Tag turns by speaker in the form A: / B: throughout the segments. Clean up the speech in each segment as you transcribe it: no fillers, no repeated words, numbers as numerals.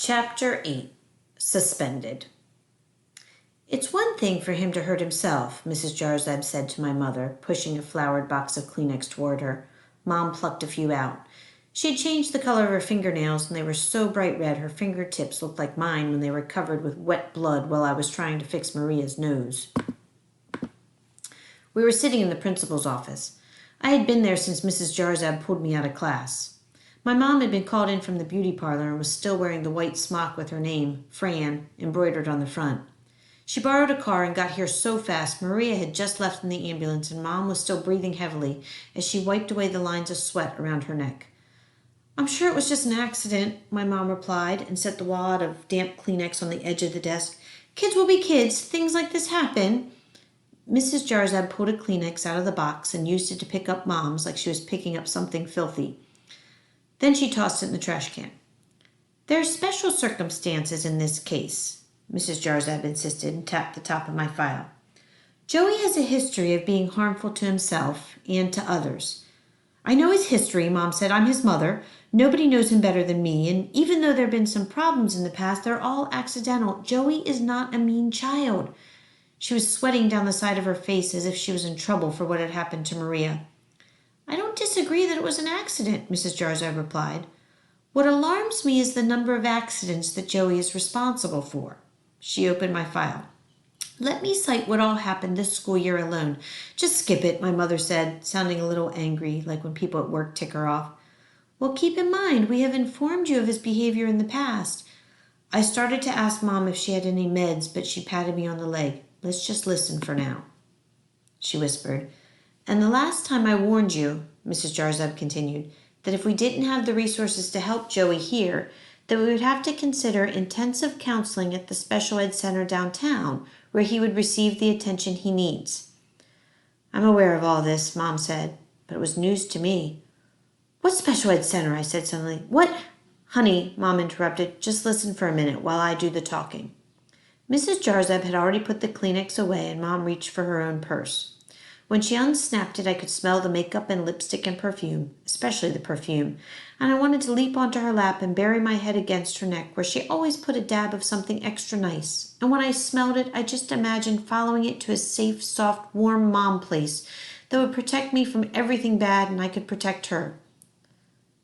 A: Chapter 8. Suspended. "It's one thing for him to hurt himself," Mrs. Jarzab said to my mother, pushing a flowered box of Kleenex toward her. Mom plucked a few out. She had changed the color of her fingernails, and they were so bright red her fingertips looked like mine when they were covered with wet blood while I was trying to fix Maria's nose. We were sitting in the principal's office. I had been there since Mrs. Jarzab pulled me out of class. My mom had been called in from the beauty parlor and was still wearing the white smock with her name, Fran, embroidered on the front. She borrowed a car and got here so fast Maria had just left in the ambulance and Mom was still breathing heavily as she wiped away the lines of sweat around her neck. "I'm sure it was just an accident," my mom replied and set the wad of damp Kleenex on the edge of the desk. "Kids will be kids. Things like this happen." Mrs. Jarzab pulled a Kleenex out of the box and used it to pick up Mom's like she was picking up something filthy. Then she tossed it in the trash can. "There are special circumstances in this case," Mrs. Jarzab insisted and tapped the top of my file. "Joey has a history of being harmful to himself and to others." "I know his history," Mom said. "I'm his mother. Nobody knows him better than me, and even though there have been some problems in the past, they're all accidental. Joey is not a mean child." She was sweating down the side of her face as if she was in trouble for what had happened to Maria. "I don't disagree that it was an accident," Mrs. Jarzab replied. "What alarms me is the number of accidents that Joey is responsible for." She opened my file. "Let me cite what all happened this school year alone." "Just skip it," my mother said, sounding a little angry, like when people at work tick her off. "Well, keep in mind, we have informed you of his behavior in the past." I started to ask Mom if she had any meds, but she patted me on the leg. "Let's just listen for now," she whispered. "And the last time I warned you," Mrs. Jarzab continued, "that if we didn't have the resources to help Joey here, that we would have to consider intensive counseling at the special ed center downtown, where he would receive the attention he needs." "I'm aware of all this," Mom said, but it was news to me. "What special ed center?" I said suddenly. "What—" "Honey," Mom interrupted, "just listen for a minute while I do the talking." Mrs. Jarzab had already put the Kleenex away, and Mom reached for her own purse. When she unsnapped it, I could smell the makeup and lipstick and perfume, especially the perfume, and I wanted to leap onto her lap and bury my head against her neck, where she always put a dab of something extra nice. And when I smelled it, I just imagined following it to a safe, soft, warm mom place that would protect me from everything bad and I could protect her.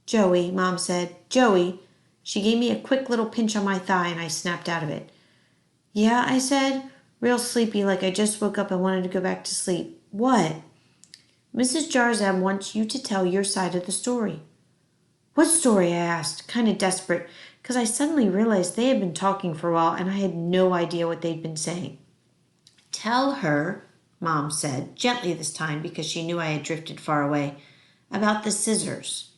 A: "Joey," Mom said. "Joey." She gave me a quick little pinch on my thigh and I snapped out of it. "Yeah," I said, real sleepy, like I just woke up and wanted to go back to sleep. "What?" "Mrs. Jarzab wants you to tell your side of the story." "What story?" I asked, kind of desperate, because I suddenly realized they had been talking for a while and I had no idea what they'd been saying. "Tell her," Mom said, gently this time because she knew I had drifted far away, "about the scissors."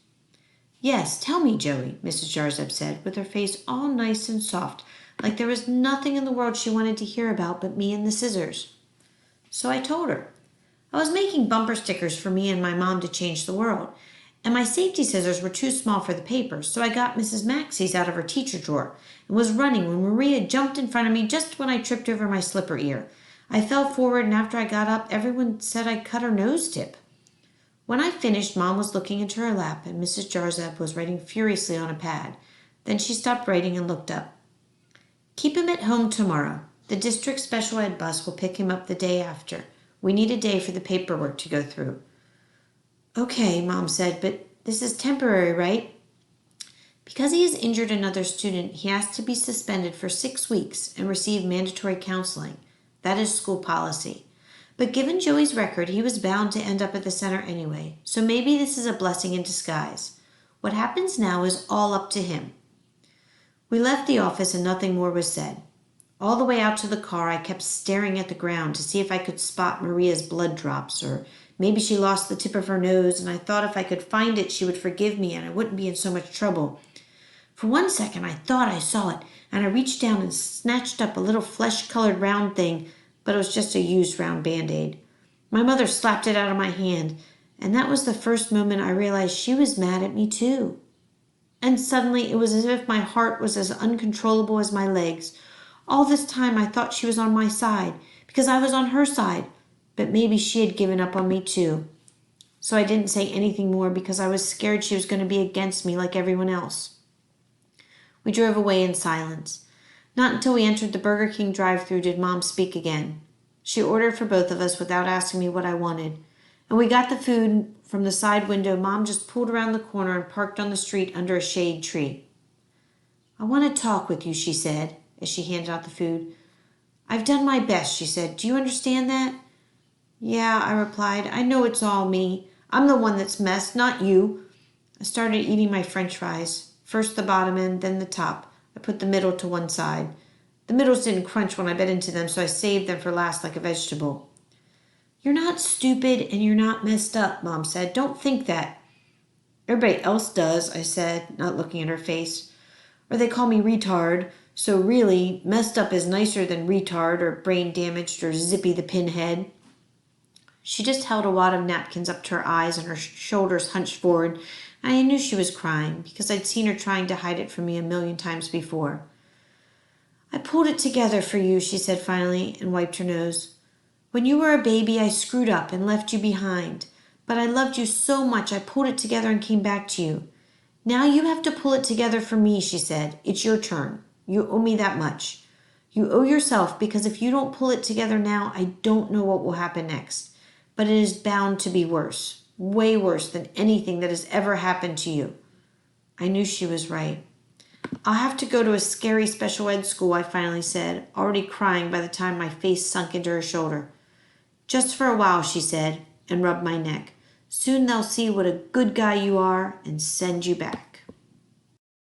A: "Yes, tell me, Joey," Mrs. Jarzab said, with her face all nice and soft, like there was nothing in the world she wanted to hear about but me and the scissors. So I told her. I was making bumper stickers for me and my mom to change the world, and my safety scissors were too small for the paper, so I got Mrs. Maxey's out of her teacher drawer and was running when Maria jumped in front of me just when I tripped over my slipper ear. I fell forward, and after I got up, everyone said I cut her nose tip. When I finished, Mom was looking into her lap, and Mrs. Jarzab was writing furiously on a pad. Then she stopped writing and looked up. "Keep him at home tomorrow. The district special ed bus will pick him up the day after. We need a day for the paperwork to go through." "Okay," Mom said, "but this is temporary, right?" "Because he has injured another student, he has to be suspended for 6 weeks and receive mandatory counseling. That is school policy. But given Joey's record, he was bound to end up at the center anyway, so maybe this is a blessing in disguise. What happens now is all up to him." We left the office and nothing more was said. All the way out to the car, I kept staring at the ground to see if I could spot Maria's blood drops, or maybe she lost the tip of her nose, and I thought if I could find it, she would forgive me and I wouldn't be in so much trouble. For 1 second, I thought I saw it, and I reached down and snatched up a little flesh-colored round thing, but it was just a used round Band-Aid. My mother slapped it out of my hand, and that was the first moment I realized she was mad at me too. And suddenly it was as if my heart was as uncontrollable as my legs. All this time I thought she was on my side, because I was on her side, but maybe she had given up on me too. So I didn't say anything more because I was scared she was going to be against me like everyone else. We drove away in silence. Not until we entered the Burger King drive-thru did Mom speak again. She ordered for both of us without asking me what I wanted. And we got the food from the side window. Mom just pulled around the corner and parked on the street under a shade tree. "I want to talk with you," she said, as she handed out the food. "I've done my best," she said. "Do you understand that?" "Yeah," I replied. "I know it's all me. I'm the one that's messed, not you." I started eating my French fries. First the bottom end, then the top. I put the middle to one side. The middles didn't crunch when I bit into them, so I saved them for last like a vegetable. "You're not stupid and you're not messed up," Mom said. "Don't think that." "Everybody else does," I said, not looking at her face. "Or they call me retard. So really, messed up is nicer than retard or brain damaged or Zippy the Pinhead." She just held a wad of napkins up to her eyes and her shoulders hunched forward. And I knew she was crying because I'd seen her trying to hide it from me a million times before. "I pulled it together for you," she said finally, and wiped her nose. "When you were a baby, I screwed up and left you behind. But I loved you so much, I pulled it together and came back to you. Now you have to pull it together for me," she said. "It's your turn. You owe me that much. You owe yourself, because if you don't pull it together now, I don't know what will happen next. But it is bound to be worse, way worse than anything that has ever happened to you." I knew she was right. "I'll have to go to a scary special ed school," I finally said, already crying by the time my face sunk into her shoulder. "Just for a while," she said, and rubbed my neck. "Soon they'll see what a good guy you are and send you back."